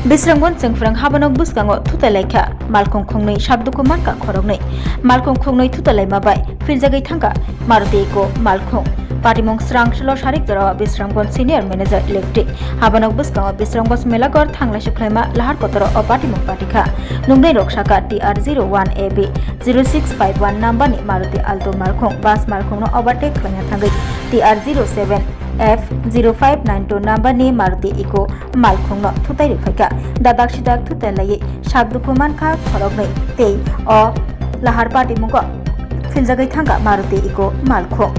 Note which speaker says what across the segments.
Speaker 1: Bisramgon Sengfrang Habanok Buskango Tutalaika, Malcolm Kongnoi Shabduko Marka Korognoi, Malcolm Kongnoi Tutalai Mabai, Filzagai Tanka, Maruteko, Malcolm. Patimong Srang Shalo Sharik Jara Bisramgon Senior Manager Electric, Habanok Buskango, Bisramgos Melagor Thangla Shuklema, Lahar Kotoro or Patimong Patika, Nungai Rokshaka TR01AB 0651 Nambani Maruti Alto Malcolm, Bas Malcolm no Overtake Klangatangai TR07 F0592 Nambani Maruti Eco Malcolm no Tutai Fika, Dadak Shidak Tutalai, Shabdukuman Ka Korognoi, Te or Lahar Patimungo, Filzagai Tanga Maruti Eco Malcolm.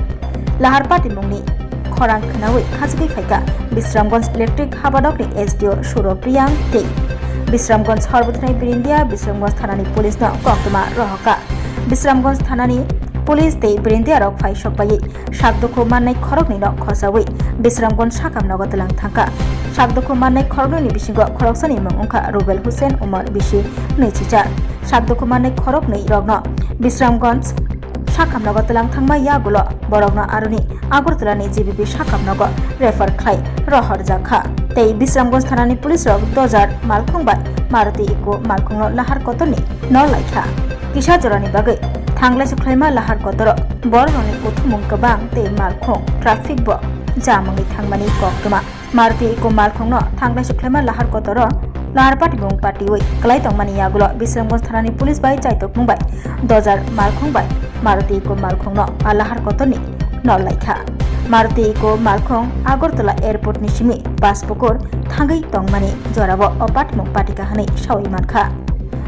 Speaker 1: Lahar Patimungni Khorang Khanawi Khazgi Faika Bisramgons Electric Habadokni SDO Shuro Priyang Te Bisramgons Harbutnai Birindia Bisramgons Thanani Police no Koktuma Rohaka Bisramgons Thanani Police Te Birindia Rok Fai Shokpai Shakdoko Manai Khorokni no Khosawi Bisramgons Shakam Nogotalang Thangka Shakdoko Manai Khorokni Bishingo Khoroksani Mungka Rubel Hussein Umar Bishi Nechicha Shakdoko Manai Khorokni Rogno Bisramgons Shakam Nago Talang Thangma Yagulo, Borogna Aruni, Agurtulani GBP Shakam Nago, Refer Klai, Rohar Zakha, Tei Bisramgons Thanani Police Rog, Dozar, Malkong Bai, Maruti Eco, Malkong Lahar Kotoni, no Laika, Kisha Jorani Bagai, Thangla Suklema Lahar Kotoro, Boroni Putumung Kabang, Tei Malkong, Traffic Bo, Jamangi Thangmani Koktuma, Maruti Eco Malkong no, Thangla Suklema Lahar Kotoro, Lahar Patibung Patiwi, Klaitong Mani Yagulo, Bisramgons Thanani Police Bai Chaitok Mumbai, Dozar, Malkong Bai. Maruti Eco Malkhong no Alahar Kotoni no Laika Maruti Eco Malkhong Agortala Airport Nishimi Paspokor Thangai Tongmani Jorabo Opatmong Patika Hani Shawi Mankha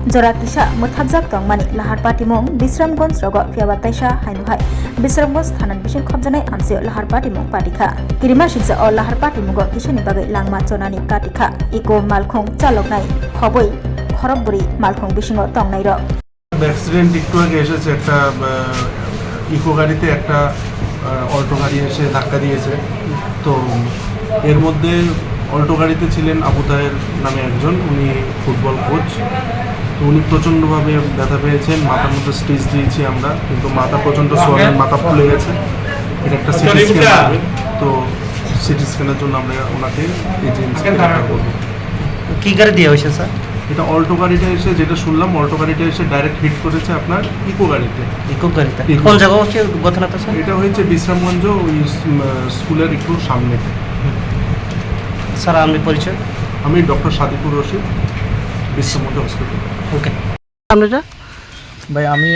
Speaker 1: Jora Kisha Muthajak Tongmani Lahar Patimong Bisramgons Rogo Fiabataisha Hainuhai Bisramgons Thanan Bishin Khobjanai Amsio Lahar Patimong Patika Kirima Shiksa o Lahar Patimongo Kishani Bagai Langma Chonani Katika Eco Malkhong Chaloknai Khoboi Khoroburi Malkhong Bishingo Tongnai Ro
Speaker 2: accident একটু আগে এসেছে একটা eco গাড়িতে একটা Alto গাড়ি এসে ধাক্কা দিয়েছে তো এর মধ্যে অল্টো গাড়িতে ছিলেন আবু তাহের নামে একজন উনি ফুটবল কোচ তো উনি প্রচণ্ডভাবে ব্যথা পেয়েছেন মাথার মধ্যে স্টিচ দিয়েছি আমরা কিন্তু মাথা প্রচণ্ড সোয়ালেন মাথা ফুলে গেছে এটা একটা সিটি স্ক্যান তো সিটি স্ক্যানের জন্য আমরা ওনাকে এজেন্সি করবো
Speaker 3: কী গাড়ি দিয়ে হয়েছে স্যার
Speaker 2: এটা অল্টো গাড়িটা এসে যেটা শুনলাম অল্টো গাড়িটা এসে ডাইরেক্ট হিট করেছে আপনার ইকো গাড়িতে কোন জায়গা হচ্ছে ঘটনাটা স্যার এটা হয়েছে বিশ্রামগঞ্জ ওই স্কুলের একটু সামনে
Speaker 3: স্যার আপনি পরিচয়
Speaker 2: আমি ডক্টর সাদিকুর রশিদ বিশ্রামগঞ্জ হসপিটাল
Speaker 3: ওকে আপনারা
Speaker 4: ভাই আমি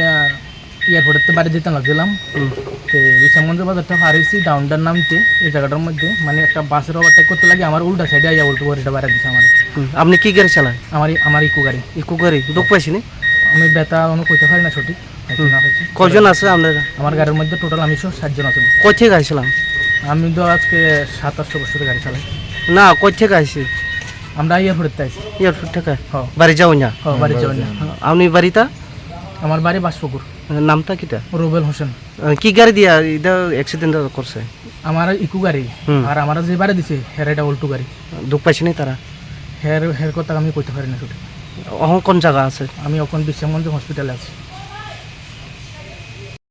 Speaker 4: এয়ারপোর্টেতে বাড়ি যেতে লাগছিলাম তো বিশ্রামগঞ্জ বাজারটা হারিয়েছি ডাউনটার নামতে এই জায়গাটার মধ্যে মানে একটা বাসের ওভারটেক করতে লাগে আমার উল্টা সাইডে আইয়া উল্টো গাড়িটা বাইরে দিচ্ছে আমার
Speaker 3: আপনি কি গাড়ি চালান
Speaker 4: আমার ইকো গাড়ি
Speaker 3: দুঃখ পাইছি নি
Speaker 4: আমি ব্যথা অনু কইতে পারি না সঠিক
Speaker 3: কজন আছে আপনারা
Speaker 4: আমার গাড়ির মধ্যে টোটাল আমি 7 জন আছে
Speaker 3: কই থেকে আইছিলাম
Speaker 4: আমি তো আজকে 27 বছরের গাড়ি চালাই
Speaker 3: না কই থেকে আইছি
Speaker 4: আমরা এয়ারপোর্টে আইছি
Speaker 3: এয়ারপোর্ট থেকে বাড়ি যাও না
Speaker 4: বাড়ি যাও না
Speaker 3: আপনি বাড়িটা
Speaker 4: আমার বাড়ি বাসপুকুর
Speaker 3: নামটা কিটা
Speaker 4: রুবেল হোসেন
Speaker 3: কি গাড়ি দিয়া এটা অ্যাক্সিডেন্ট করছে
Speaker 4: আমার ইকো গাড়ি আর আমার যে বাড়ি দিছে হের এটা উল্টো গাড়ি
Speaker 3: দুঃখ পাইছি নি তারা
Speaker 4: হের কথা আমি কইতে পারি না সঠিক
Speaker 3: কোন জায়গা আছে
Speaker 4: আমি এখন বিশ্রামগঞ্জ হসপিটালে আছি